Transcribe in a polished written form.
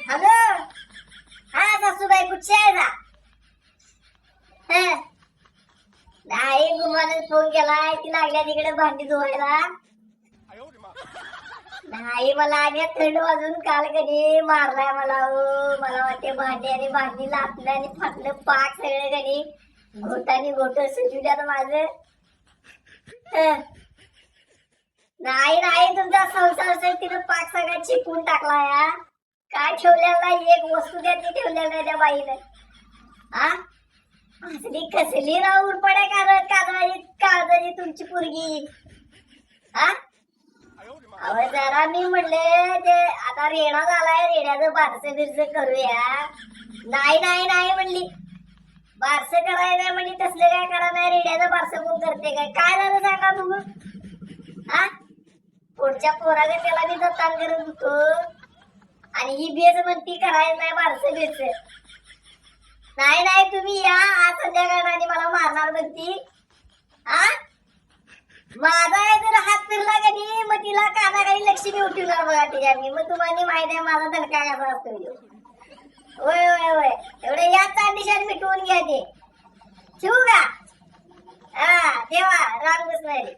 Hello, हा सासूबाई कुठे आहे ना? नाही, गुमाने फोन केलाय ती लागल्या तिकडे भांडी धुवायला. नाही, मला आणि थंड वाजून काल कधी मारलाय मला. मला वाटते भांडी आणि भांडी लाटलं आणि फाटलं पाक सगळं कधी घोटानी घोट सुजूल्यात माझं. नाही नाही, तुमचा संसार तिनं पाक सगळा चिपून टाकला या. काय ठेवलेलं नाही, एक वस्तू त्यांनी ठेवलेलं नाही त्या बाईनं. हा, असली कसली राहून पडे काळजाची तुमची पोरगी. हा, अहो जरा मी म्हणले ते आता रेडा झालाय, रेड्याचं बारसं बिरसं करूया. नाही नाही नाही म्हणली, बारसं करायला नाही म्हणली. तसलं काय करा नाही, रेड्याचं बारसं कोण करते काय झालं सांगा बघू. हा, पुढच्या पोराला त्याला मी दत्तान करत होतो आणि ही बेस म्हणती करायला नाही बारसं बिरसं. नाही नाही, तुम्ही या आज संध्याकाळी मला मारणार म्हणती. हा, माझा जर हात फिरला कधी मग तिला कानाखाली लक्ष्मी उठवणार बघा तिच्या मी. मग तुम्हाला माहित आहे माझा धडका कसा असतो. होय होय होय, एवढं या चांदीशान मिटवून घ्या ते. ठेवू का? हा ठेवा, राम कृष्ण हरी.